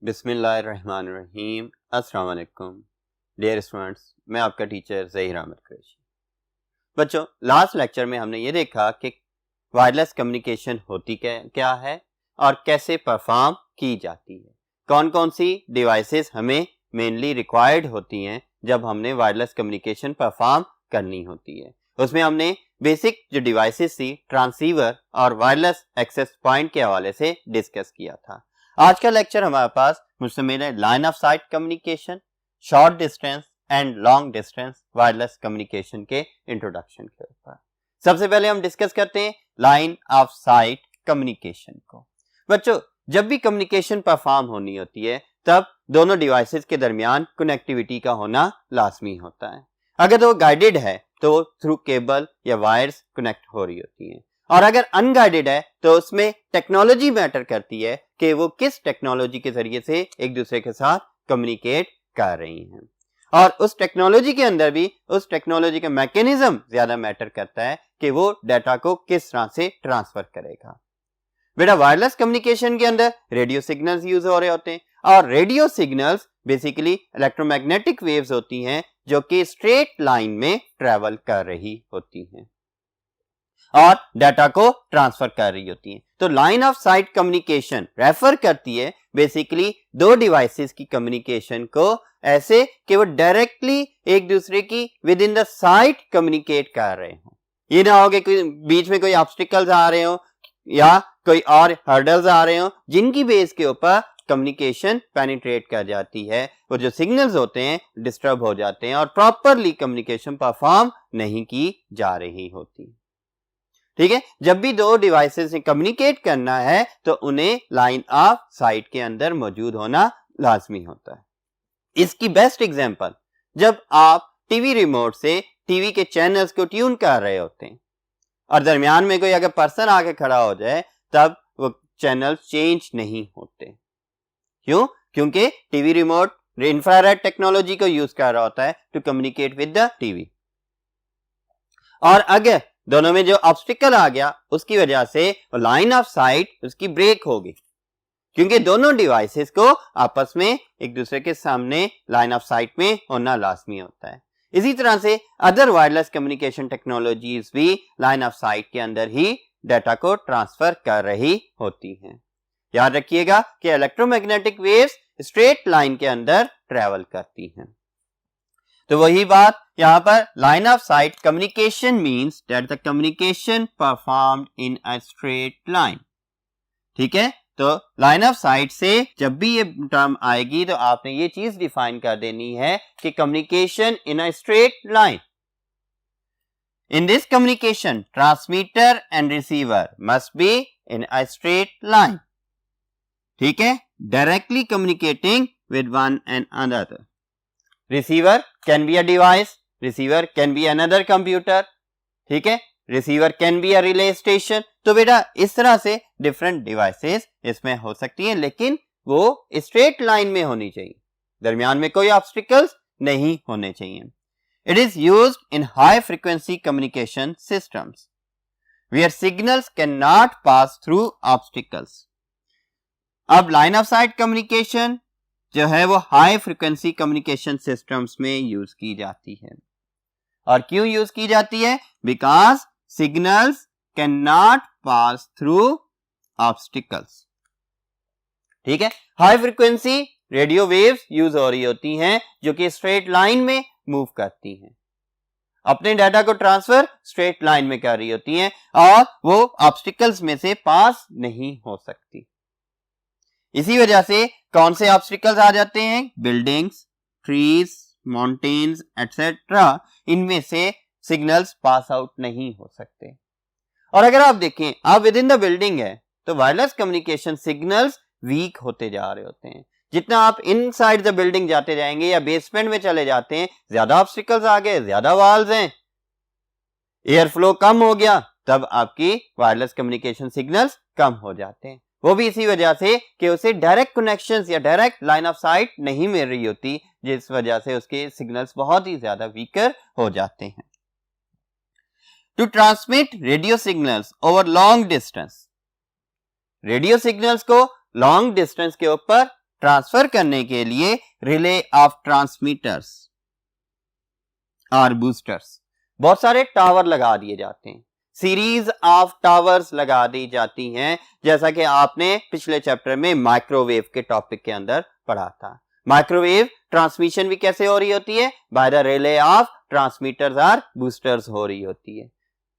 बिस्मिल्लाहिर्रहमानिर्रहीम। अस्सलाम वालेकुम डियर स्टूडेंट्स, मैं आपका टीचर ज़हीर अहमद कुरैशी। बच्चों, लास्ट लेक्चर में हमने ये देखा कि वायरलेस कम्युनिकेशन होती क्या है और कैसे परफॉर्म की जाती है। कौन कौन सी डिवाइसेस हमें मेनली रिक्वायर्ड होती हैं जब हमने वायरलेस कम्युनिकेशन परफॉर्म करनी होती है। उसमें हमने बेसिक जो डिवाइसेस थी, ट्रांसीवर और वायरलेस एक्सेस पॉइंट के हवाले से डिस्कस किया था। आज का लेक्चर हमारे पास मुश्तमिल है line of sight communication, short distance and long distance wireless communication के इंट्रोडक्शन के ऊपर। सबसे पहले हम डिस्कस करते हैं लाइन ऑफ साइट कम्युनिकेशन को। बच्चों, जब भी कम्युनिकेशन परफॉर्म होनी होती है तब दोनों डिवाइसेस के दरमियान कनेक्टिविटी का होना लाजमी होता है। अगर वो गाइडेड है तो वो थ्रू केबल या वायर्स कनेक्ट हो रही होती हैं, और अगर अनगाइडेड है तो उसमें टेक्नोलॉजी मैटर करती है कि वो किस टेक्नोलॉजी के जरिए से एक दूसरे के साथ कम्युनिकेट कर रही हैं। और उस टेक्नोलॉजी के अंदर भी उस टेक्नोलॉजी का मैकेनिज्म ज्यादा मैटर करता है कि वो डाटा को किस तरह से ट्रांसफर करेगा। बेटा, वायरलेस कम्युनिकेशन के अंदर रेडियो सिग्नल्स यूज हो रहे होते हैं, और radio signals basically electromagnetic waves होती हैं जो कि स्ट्रेट लाइन में ट्रेवल कर रही होती हैं और डाटा को ट्रांसफर कर रही होती हैं। तो line of sight communication refer करती है बेसिकली दो डिवाइसेस की कम्युनिकेशन को, ऐसे कि वो डायरेक्टली एक दूसरे की with in the site communicate कर रहे हो। ये ना हो कि बीच में कोई ऑब्स्टिकल्स आ रहे हो या कोई और हर्डल्स आ रहे हो जिनकी बेस के ऊपर कम्युनिकेशन पेनिट्रेट कर जाती है, वो जो सिग्नल्स होते हैं डिस्टर्ब हो जाते हैं और प्रॉपरली कम्युनिकेशन परफॉर्म नहीं की जा रही होती। ठीक है, जब भी दो डिवाइसेस से कम्युनिकेट करना है तो उन्हें लाइन ऑफ साइट के अंदर मौजूद होना लाजमी होता है। इसकी बेस्ट एग्जांपल, जब आप टीवी रिमोट से टीवी के चैनल्स को ट्यून कर रहे होते हैं और दरमियान में कोई अगर पर्सन आके खड़ा हो जाए तब वो चैनल चेंज नहीं होते। क्यों? क्योंकि टीवी रिमोट इंफ्रारेड टेक्नोलॉजी को यूज कर रहा होता है to communicate with the TV, और अगर दोनों में जो ऑब्स्टिकल आ गया उसकी वजह से लाइन ऑफ साइट उसकी ब्रेक होगी, क्योंकि दोनों डिवाइसेस को आपस में एक दूसरे के सामने लाइन ऑफ साइट में होना लाजमी होता है। इसी तरह से अदर वायरलेस कम्युनिकेशन टेक्नोलॉजीज भी लाइन ऑफ साइट के अंदर ही डाटा को ट्रांसफर कर रही होती हैं। याद रखिएगा कि इलेक्ट्रोमैग्नेटिक वेव्स स्ट्रेट लाइन के अंदर ट्रेवल करती हैं। तो वही बात यहां पर, line of sight communication means that the communication performed in a straight line. ठीक है, तो लाइन ऑफ साइट से जब भी ये टर्म आएगी तो आपने ये चीज डिफाइन कर देनी है कि communication in a straight line. In this communication transmitter and receiver must be in a straight line. ठीक है, directly communicating with one and another. Receiver can be a device, receiver can be another computer, ठीक है, receiver can be a relay station. तो बेटा इस तरह से different devices इसमें हो सकती हैं, लेकिन वो स्ट्रेट लाइन में होनी चाहिए, दरमियान में कोई ऑब्स्टिकल्स नहीं होने चाहिए। It is used in high frequency communication systems where signals can not pass through obstacles. अब लाइन ऑफ साइट कम्युनिकेशन जो है वो हाई फ्रीक्वेंसी कम्युनिकेशन सिस्टम्स में यूज की जाती है। और क्यों यूज की जाती है? Because signals can not pass through obstacles. ठीक है, high frequency radio waves use हो रही होती हैं जो कि स्ट्रेट लाइन में मूव करती हैं, अपने डाटा को ट्रांसफर स्ट्रेट लाइन में कर रही होती हैं और वो ऑब्स्टिकल्स में से पास नहीं हो सकती। इसी वजह से कौन से ऑब्स्टिकल्स आ जाते हैं? बिल्डिंग्स, ट्रीज, माउंटेन्स एटसेट्रा, इनमें से सिग्नल्स पास आउट नहीं हो सकते। और अगर आप देखें, आप विद इन द बिल्डिंग है तो वायरलेस कम्युनिकेशन सिग्नल्स वीक होते जा रहे होते हैं। जितना आप इनसाइड द बिल्डिंग जाते जाएंगे या बेसमेंट में चले जाते हैं, ज्यादा ऑब्स्टिकल्स आ गए, ज्यादा वॉल्स हैं, एयर फ्लो कम हो गया, तब आपकी वायरलेस कम्युनिकेशन सिग्नल्स कम हो जाते हैं। वो भी इसी वजह से कि उसे डायरेक्ट कनेक्शंस या डायरेक्ट लाइन ऑफ साइट नहीं मिल रही होती, जिस वजह से उसके सिग्नल्स बहुत ही ज्यादा वीकर हो जाते हैं। To transmit radio signals over long distance, radio signals को लॉन्ग डिस्टेंस के ऊपर ट्रांसफर करने के लिए रिले ऑफ ट्रांसमीटर्स और बूस्टर्स, बहुत सारे टावर लगा दिए जाते हैं, सीरीज ऑफ टावर्स लगा दी जाती हैं, जैसा कि आपने पिछले चैप्टर में माइक्रोवेव के टॉपिक के अंदर पढ़ा था। माइक्रोवेव ट्रांसमिशन भी कैसे हो रही होती है? By the relay of transmitters और बूस्टर्स हो रही होती है,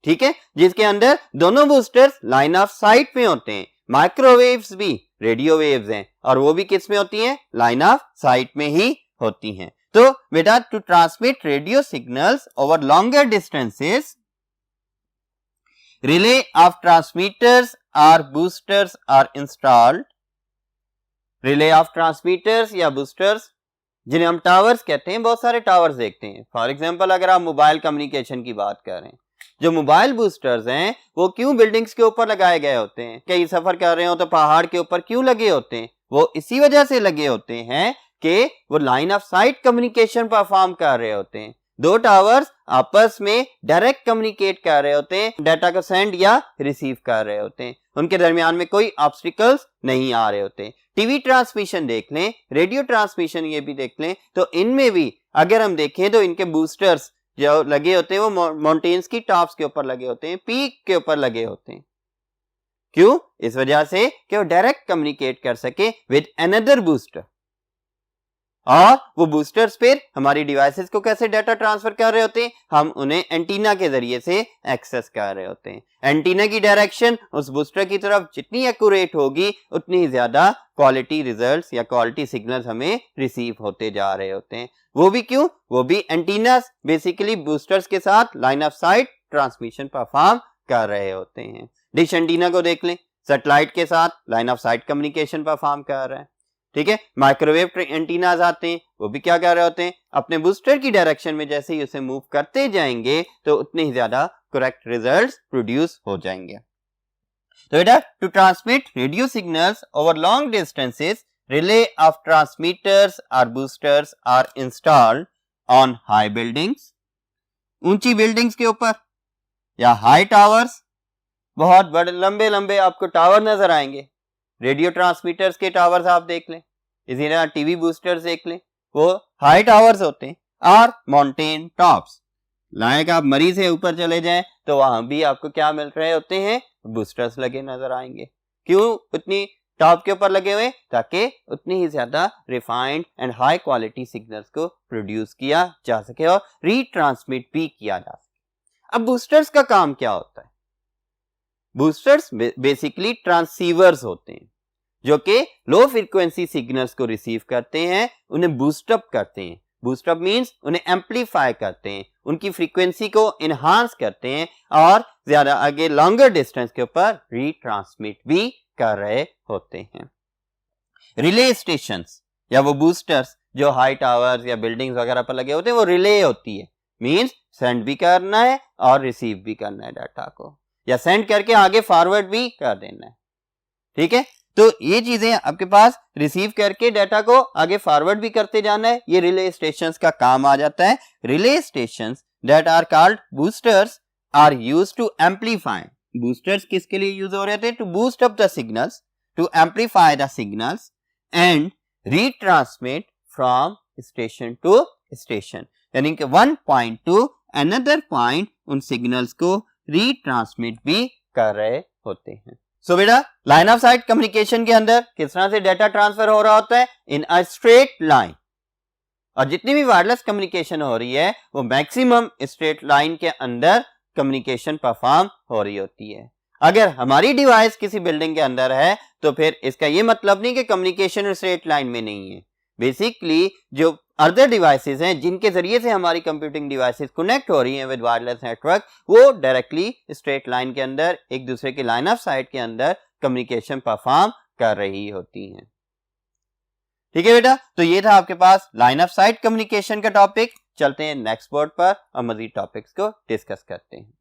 ठीक है, जिसके अंदर दोनों बूस्टर्स लाइन ऑफ साइट में होते हैं। माइक्रोवेव्स भी रेडियो वेव्स हैं और वो भी किस में होती हैं? लाइन ऑफ साइट में ही होती हैं। तो बेटा, to transmit radio signals over longer distances, relay of transmitters और boosters are installed. Relay of transmitters या बूस्टर्स, जिन्हें हम टावर्स कहते हैं, बहुत सारे टावर्स देखते हैं। फॉर एग्जांपल, अगर आप मोबाइल कम्युनिकेशन की बात करें, जो मोबाइल बूस्टर्स हैं वो क्यों बिल्डिंग्स के ऊपर लगाए गए होते हैं? कहीं सफर कर रहे हो तो पहाड़ के ऊपर क्यों लगे होते हैं? वो इसी वजह से लगे होते हैं कि वो line of sight communication perform कर रहे होते हैं। दो टावर्स आपस में डायरेक्ट कम्युनिकेट कर रहे होते हैं, डाटा को सेंड या रिसीव कर रहे होते हैं, उनके दरमियान में कोई ऑब्स्टिकल्स नहीं आ रहे होते। टीवी ट्रांसमिशन देख लें, रेडियो ट्रांसमिशन ये भी देख लें, तो इनमें भी अगर हम देखें तो इनके बूस्टर्स जो लगे होते हैं वो माउंटेन्स की टॉप्स के ऊपर लगे होते हैं, पीक के ऊपर लगे होते हैं। क्यों? इस वजह से कि वो डायरेक्ट कम्युनिकेट कर सके विद अनदर बूस्टर, और वो बूस्टर्स फिर हमारी डिवाइसेस को कैसे डाटा ट्रांसफर कर रहे होते हैं? हम उन्हें एंटीना के जरिए से एक्सेस कर रहे होते हैं। एंटीना की डायरेक्शन उस बूस्टर की तरफ जितनी एक्यूरेट होगी, उतनी ही ज्यादा क्वालिटी रिजल्ट्स या क्वालिटी सिग्नल्स हमें रिसीव होते जा रहे होते हैं। वो भी क्यों? वो भी एंटीना बेसिकली बूस्टर्स के साथ line of site transmission perform कर रहे होते हैं। डिश एंटीना को देख लें, सैटेलाइट के साथ line of sight communication perform कर रहा है, ठीक है। माइक्रोवेव एंटीनाज आते हैं, वो भी क्या कर रहे होते हैं? अपने बूस्टर की डायरेक्शन में जैसे ही उसे मूव करते जाएंगे तो उतने ही ज्यादा करेक्ट रिजल्ट्स प्रोड्यूस हो जाएंगे। तो बेटा, to transmit radio signals over long distances, relay of transmitters और boosters are installed on high buildings, ऊंची बिल्डिंग्स के ऊपर, या हाई टावर्स, बहुत बड़े लंबे लंबे आपको टावर नजर आएंगे। रेडियो ट्रांसमीटर्स के टावर्स आप देख लें, इसी तरह टीवी बूस्टर्स देख लें, वो हाई टावर्स होते हैं। और माउंटेन टॉप्स, लाइक आप मरी से ऊपर चले जाएं तो वहां भी आपको क्या मिल रहे होते हैं? बूस्टर्स लगे नजर आएंगे। क्यों उतनी टॉप के ऊपर लगे हुए? ताकि उतनी ही ज्यादा refined and high quality signals को प्रोड्यूस किया जा सके और रीट्रांसमिट भी किया जा सके। अब बूस्टर्स का काम क्या होता है? बूस्टर्स बेसिकली ट्रांसीवर्स होते हैं जो कि लो फ्रीक्वेंसी सिग्नल्स को रिसीव करते हैं, उन्हें बूस्टअप करते हैं। बूस्टअप मींस उन्हें एम्पलीफाई करते हैं, उनकी फ्रीक्वेंसी को इनहांस करते हैं और ज्यादा आगे लॉन्गर डिस्टेंस के ऊपर रीट्रांसमिट भी कर रहे होते हैं। रिले स्टेशंस या वो बूस्टर्स जो हाई टावर्स या बिल्डिंग्स वगैरह पर लगे होते हैं, वो रिले होती है, मींस सेंड भी करना है और रिसीव भी करना है डाटा को, या सेंड करके आगे फॉरवर्ड भी कर देना है, ठीक है। तो ये चीजें आपके पास रिसीव करके डाटा को आगे फॉरवर्ड भी करते जाना है, ये रिले स्टेशंस का काम आ जाता है। Relay stations that are called boosters are used to amplify, boosters किसके लिए यूज हो रहे थे? To boost up the signals, to amplify the signals and retransmit from station to station, यानी कि one point to another point उन signals को retransmit भी कर रहे होते हैं। सो बेटा, लाइन ऑफ साइट कम्युनिकेशन के अंदर किस तरह से डाटा ट्रांसफर हो रहा होता है? इन अ स्ट्रेट लाइन। और जितनी भी वायरलेस कम्युनिकेशन हो रही है वो मैक्सिमम स्ट्रेट लाइन के अंदर कम्युनिकेशन परफॉर्म हो रही होती है। अगर हमारी डिवाइस किसी बिल्डिंग के अंदर है तो फिर इसका ये मतलब नहीं कि कम्युनिकेशन स्ट्रेट लाइन में नहीं है। बेसिकली जो अदर डिवाइसेस हैं जिनके जरिए से हमारी कंप्यूटिंग डिवाइसेस कनेक्ट हो रही हैं विद वायरलेस नेटवर्क, वो डायरेक्टली स्ट्रेट लाइन के अंदर एक दूसरे के लाइन ऑफ साइट के अंदर कम्युनिकेशन परफॉर्म कर रही होती हैं। ठीक है बेटा, तो ये था आपके पास लाइन ऑफ साइट कम्युनिकेशन का टॉपिक। चलते हैं नेक्स्ट बोर्ड पर और मजीद टॉपिक्स को डिस्कस करते हैं।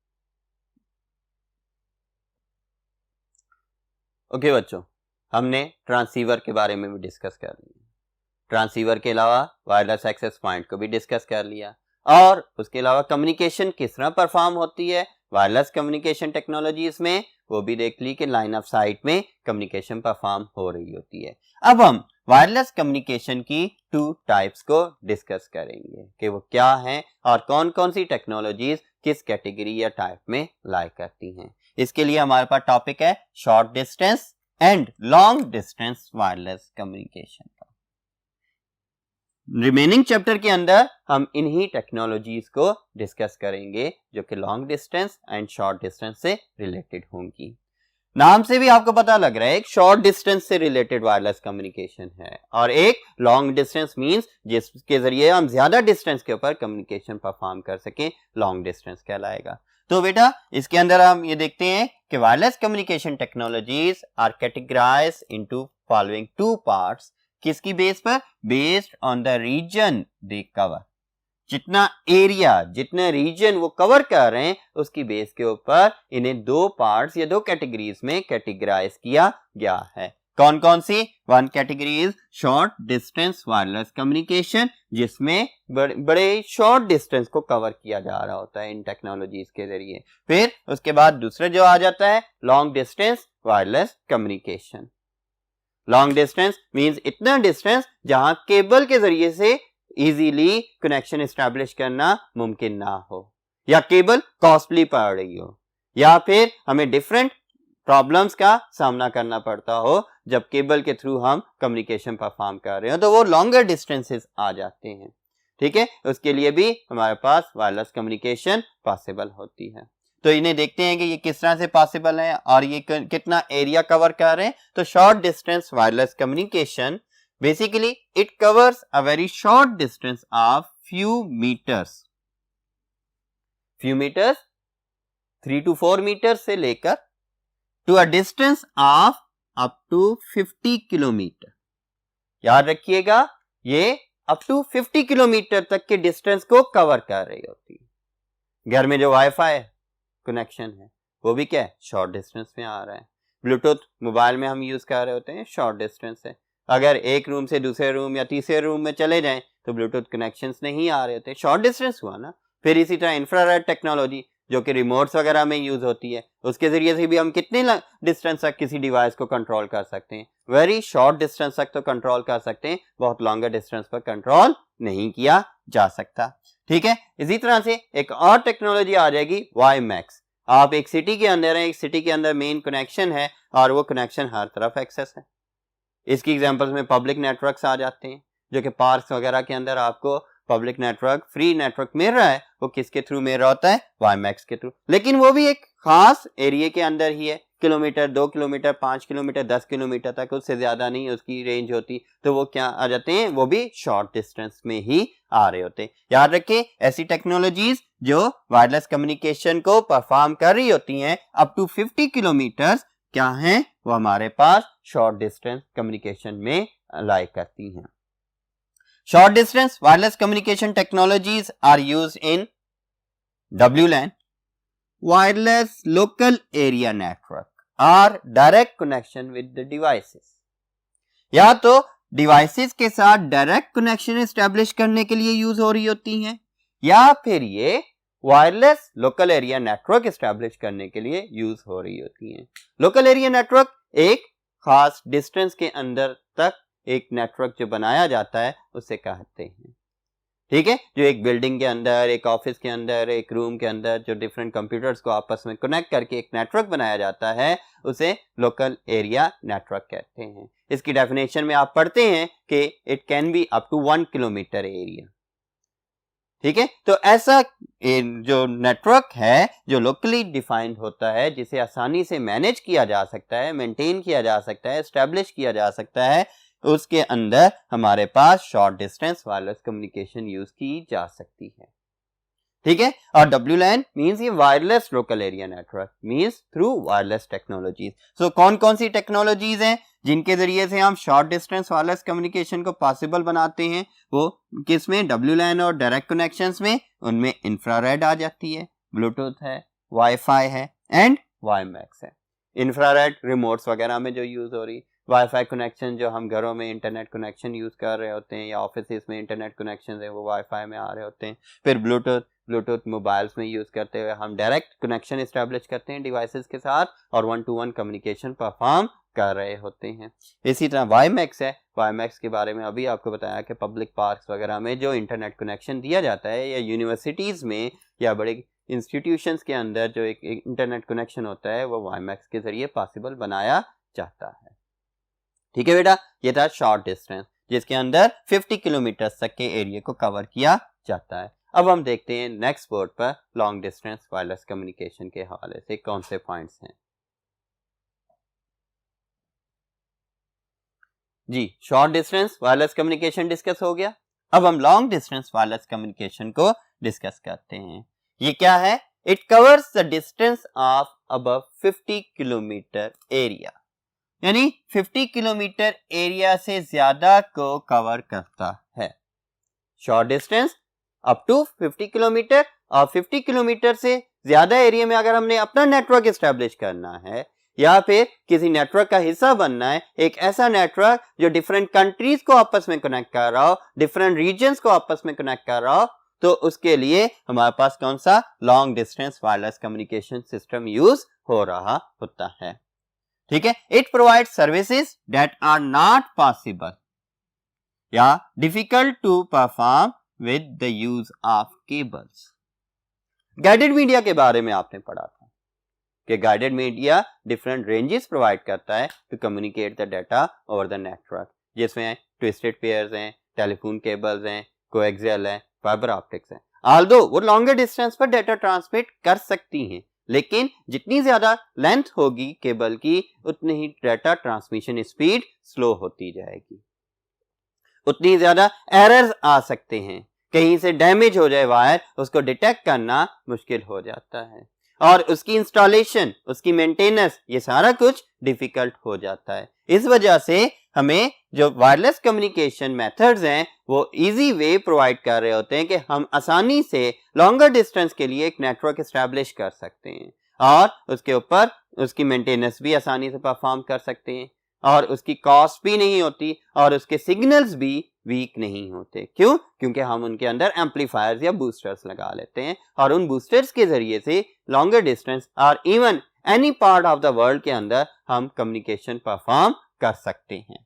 ओके बच्चों, हमने ट्रांसीवर के बारे में भी डिस्कस कर लिया, ट्रांसीवर के अलावा वायरलेस एक्सेस पॉइंट को भी डिस्कस कर लिया, और उसके अलावा कम्युनिकेशन किस तरह परफॉर्म होती है वायरलेस कम्युनिकेशन टेक्नोलॉजीज में, वो भी देख ली कि लाइन ऑफ साइट में कम्युनिकेशन परफॉर्म हो रही होती है। अब हम वायरलेस कम्युनिकेशन की 2 टाइप्स को डिस्कस करेंगे कि वो क्या हैं और कौन कौन सी टेक्नोलॉजीज किस कैटेगरी या टाइप में लाई करती हैं। इसके लिए हमारे पास टॉपिक है short distance and long distance wireless communication का। रिमेनिंग चैप्टर के अंदर हम इन्हीं टेक्नोलॉजीज को डिस्कस करेंगे जो कि long distance and short distance से रिलेटेड होंगी। नाम से भी आपको पता लग रहा है एक शॉर्ट डिस्टेंस से रिलेटेड वायरलेस कम्युनिकेशन है और एक लॉन्ग डिस्टेंस मींस जिसके जरिए हम ज्यादा डिस्टेंस के ऊपर कम्युनिकेशन परफॉर्म कर सकें, लॉन्ग डिस्टेंस कहलाएगा। तो बेटा इसके अंदर हम ये देखते हैं कि wireless communication technologies are categorized into following 2 parts. किसकी बेस पर? Based on the region they cover. जितना एरिया, जितने रीजन वो कवर कर रहे हैं उसकी बेस के ऊपर इन्हें 2 पार्ट्स या 2 कैटेगरीज में कैटेगराइज किया गया है। कौन कौन सी? 1 category is short distance wireless communication, जिसमें बड़े शॉर्ट डिस्टेंस को कवर किया जा रहा होता है इन टेक्नोलॉजीज के जरिए। फिर उसके बाद दूसरा जो आ जाता है long distance wireless communication. Long distance means इतना डिस्टेंस जहां केबल के जरिए से इजीली कनेक्शन एस्टैब्लिश करना मुमकिन ना हो, या केबल कॉस्टली पड़ रही हो, या फिर हमें डिफरेंट प्रॉब्लम्स का सामना करना पड़ता हो जब केबल के थ्रू हम कम्युनिकेशन परफॉर्म कर रहे हो, तो वो लॉन्गर डिस्टेंसेस आ जाते हैं। ठीक है, उसके लिए भी हमारे पास वायरलेस कम्युनिकेशन पॉसिबल होती है। तो इन्हें देखते हैं कि ये किस तरह से पॉसिबल है और ये कितना एरिया कवर कर रहे हैं। तो short distance wireless communication basically it covers a very short distance of few meters 3 to 4 meters से लेकर to a distance of up to 50 kilometre. याद रखिएगा ये up to 50 किलोमीटर तक के डिस्टेंस को कवर कर रही होती है। घर में जो वाईफाई कनेक्शन है वो भी क्या है? शॉर्ट डिस्टेंस में आ रहा है। ब्लूटूथ मोबाइल में हम यूज कर रहे होते हैं, शॉर्ट डिस्टेंस है। अगर एक रूम से दूसरे रूम या तीसरे रूम में चले जाएं तो ब्लूटूथ कनेक्शंस नहीं आ रहे होते, शॉर्ट डिस्टेंस हुआ ना। फिर इसी तरह इंफ्रारेड टेक्नोलॉजी जो कि रिमोट्स वगैरह में यूज होती है, उसके जरिए से भी हम कितने डिस्टेंस तक किसी डिवाइस को कंट्रोल कर सकते हैं। वेरी शॉर्ट डिस्टेंस तक तो कंट्रोल कर सकते हैं, बहुत लॉन्गर डिस्टेंस पर कंट्रोल नहीं किया जा सकता। ठीक है, इसी तरह से एक और टेक्नोलॉजी आ जाएगी वाईमैक्स। आप एक सिटी के अंदर हैं, एक सिटी के अंदर मेन कनेक्शन है और वो कनेक्शन हर तरफ एक्सेस है। इसकी एग्जांपल्स में पब्लिक नेटवर्क्स आ जाते हैं, जो कि पार्क्स वगैरह के अंदर आपको पब्लिक नेटवर्क, फ्री नेटवर्क मिल रहा है, वो किसके थ्रू मिल रहा होता है? वाईमैक्स के थ्रू। लेकिन वो भी एक खास एरिया के अंदर ही है, किलोमीटर, 2 किलोमीटर, 5 किलोमीटर, 10 किलोमीटर तक, उससे ज्यादा नहीं उसकी रेंज होती। तो वो क्या आ जाते हैं? वो भी शॉर्ट डिस्टेंस में ही आ रहे होते हैं। याद रखें, ऐसी टेक्नोलॉजीज जो वायरलेस कम्युनिकेशन को परफॉर्म कर रही होती हैं अप टू 50 किलोमीटर क्या हैं? वो हमारे पास शॉर्ट डिस्टेंस कम्युनिकेशन में लाई करती हैं। Short distance wireless communication technologies are used in WLAN, wireless local area network, और direct connection with the devices. या तो डिवाइसेस के साथ डायरेक्ट कनेक्शन एस्टैब्लिश करने के लिए यूज हो रही होती हैं, या फिर ये wireless local area network establish करने के लिए यूज हो रही होती हैं। लोकल एरिया नेटवर्क एक खास डिस्टेंस के अंदर तक एक नेटवर्क जो बनाया जाता है उसे कहते हैं। ठीक है, जो एक बिल्डिंग के अंदर, एक ऑफिस के अंदर, एक रूम के अंदर जो डिफरेंट कंप्यूटर्स को आपस में कनेक्ट करके एक नेटवर्क बनाया जाता है, उसे लोकल एरिया नेटवर्क कहते हैं। इसकी डेफिनेशन में आप पढ़ते हैं कि it can be up to 1 kilometre area. ठीक है, तो ऐसा जो नेटवर्क है जो लोकली डिफाइंड होता है, जिसे आसानी से मैनेज किया जा सकता है, मेंटेन किया जा सकता है, एस्टैब्लिश किया जा सकता है, उसके अंदर हमारे पास short distance wireless communication use की जा सकती है। ठीक है, और WLAN मींस ये wireless local area network means through wireless technologies. So कौन कौन सी टेक्नोलॉजीज हैं जिनके जरिए से हम शॉर्ट डिस्टेंस वायरलेस कम्युनिकेशन को पॉसिबल बनाते हैं? वो किसमें? WLAN और डायरेक्ट कनेक्शंस में। उनमें इंफ्रारेड आ जाती है, ब्लूटूथ है, वाईफाई है एंड वाईमैक्स है। इंफ्रारेड रिमोट्स वगैरह में जो यूज हो रही, वाईफाई कनेक्शन जो हम घरों में इंटरनेट कनेक्शन यूज़ कर रहे होते हैं या ऑफिस में इंटरनेट कनेक्शन है वो वाईफाई में आ रहे होते हैं। फिर ब्लूटूथ मोबाइल्स में यूज़ करते हुए हम डायरेक्ट कनेक्शन इस्टेब्लिश करते हैं डिवाइसेस के साथ और 1-to-1 कम्युनिकेशन परफॉर्म कर रहे होते हैं। इसी तरह वाईमैक्स है, वाईमैक्स के बारे में अभी आपको बताया कि पब्लिक पार्क्स वगैरह में जो इंटरनेट कनेक्शन दिया जाता है या यूनिवर्सिटीज़ में या बड़े इंस्टीट्यूशंस के अंदर जो एक इंटरनेट कनेक्शन होता है वो वाईमैक्स के जरिए पॉसिबल बनाया जाता है। ठीक है बेटा, ये था शॉर्ट डिस्टेंस जिसके अंदर 50 किलोमीटर तक के एरिया को कवर किया जाता है। अब हम देखते हैं नेक्स्ट बोर्ड पर लॉन्ग डिस्टेंस वायरलेस कम्युनिकेशन के हवाले से कौन से पॉइंट्स हैं। जी, short distance wireless communication discuss हो गया। अब हम लॉन्ग डिस्टेंस वायरलेस कम्युनिकेशन को डिस्कस करते हैं। ये क्या है? It covers the distance of above 50 kilometre area, यानी 50 किलोमीटर एरिया से ज्यादा को कवर करता है। Short distance up to 50 kilometre और 50 किलोमीटर से ज्यादा एरिया में अगर हमने अपना नेटवर्क एस्टेब्लिश करना है या फिर किसी नेटवर्क का हिस्सा बनना है, एक ऐसा नेटवर्क जो डिफरेंट कंट्रीज को आपस में कनेक्ट कर रहा हो, डिफरेंट रीजन्स को आपस में कनेक्ट कर रहा हो, तो उसके लिए हमारे पास कौन सा long distance wireless communication system use हो रहा होता है। ठीक है, it provide services that are not possible या difficult to perform with the use of cables. Guided media के बारे में आपने पढ़ा था कि guided media different ranges provide करता है to communicate the data over the network, जिसमें ट्विस्टेड पेयर्स हैं, टेलीफोन केबल्स हैं, कोएक्सियल है, फाइबर ऑप्टिक्स है। ऑल्दो वो लॉन्गर डिस्टेंस पर डाटा ट्रांसमिट कर सकती हैं, लेकिन जितनी ज्यादा लेंथ होगी केबल की उतनी ही डाटा ट्रांसमिशन स्पीड स्लो होती जाएगी, उतनी ज्यादा एरर्स आ सकते हैं, कहीं से डैमेज हो जाए वायर उसको डिटेक्ट करना मुश्किल हो जाता है और उसकी इंस्टॉलेशन, उसकी मेंटेनेंस, ये सारा कुछ डिफिकल्ट हो जाता है। इस वजह से हमें जो वायरलेस कम्युनिकेशन मेथड्स हैं वो इजी वे प्रोवाइड कर रहे होते हैं कि हम आसानी से लॉन्गर डिस्टेंस के लिए एक नेटवर्क एस्टैब्लिश कर सकते हैं और उसके ऊपर उसकी मेंटेनेंस भी आसानी से परफॉर्म कर सकते हैं और उसकी कॉस्ट भी नहीं होती और उसके सिग्नल्स भी वीक नहीं होते। क्यों? क्योंकि हम उनके अंदर एम्पलीफायर्स या बूस्टर्स लगा लेते हैं और उन बूस्टर्स के जरिए से लॉन्गर डिस्टेंस और even any part of the world के अंदर हम कम्युनिकेशन परफॉर्म कर सकते हैं।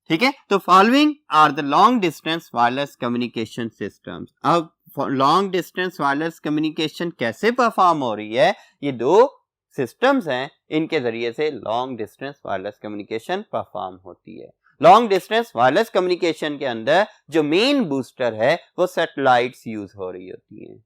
ठीक है, तो following are the long distance wireless communication systems. अब लॉन्ग डिस्टेंस वायरलेस कम्युनिकेशन कैसे परफॉर्म हो रही है? ये दो सिस्टम्स हैं, इनके जरिए से long distance wireless communication perform होती है। लॉन्ग डिस्टेंस वायरलेस कम्युनिकेशन के अंदर जो मेन बूस्टर है वो सैटेलाइट्स यूज हो रही होती हैं।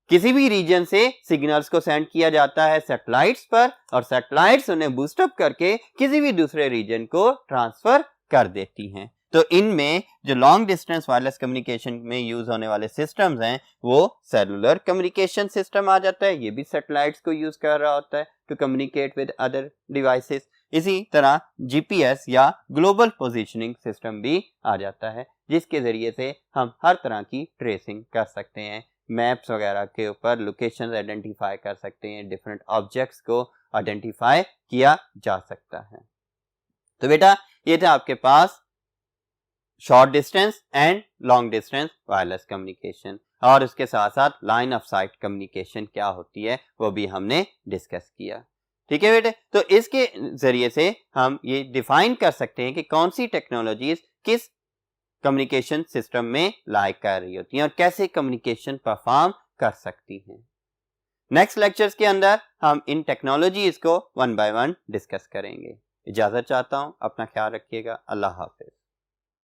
किसी भी रीजन से सिग्नल्स को सेंड किया जाता है सैटेलाइट्स पर और सैटेलाइट्स उन्हें बूस्टअप करके किसी भी दूसरे रीजन को ट्रांसफर कर देती हैं। तो इनमें जो लॉन्ग डिस्टेंस वायरलेस कम्युनिकेशन में यूज होने वाले सिस्टम्स हैं वो सेलुलर कम्युनिकेशन सिस्टम आ जाता है, ये भी सैटेलाइट्स को यूज कर रहा होता है to communicate with other devices. इसी तरह जीपीएस या ग्लोबल पोजीशनिंग सिस्टम भी आ जाता है जिसके जरिए से हम हर तरह की ट्रेसिंग कर सकते हैं, मैप्स वगैरह के ऊपर लोकेशन आइडेंटिफाई कर सकते हैं, डिफरेंट ऑब्जेक्ट्स को आइडेंटिफाई किया जा सकता है। तो बेटा ये था आपके पास short distance and long distance wireless communication और उसके साथ साथ लाइन ऑफ साइट कम्युनिकेशन क्या होती है वो भी हमने डिस्कस किया। ठीक है बेटे, तो इसके जरिए से हम ये डिफाइन कर सकते हैं कि कौन सी टेक्नोलॉजीज किस कम्युनिकेशन सिस्टम में लाइक कर रही होती हैं और कैसे कम्युनिकेशन परफॉर्म कर सकती हैं। नेक्स्ट लेक्चर्स के अंदर हम इन टेक्नोलॉजीज को वन बाय वन डिस्कस करेंगे। इजाजत चाहता हूं, अपना ख्याल रखिएगा। अल्लाह हाफिज।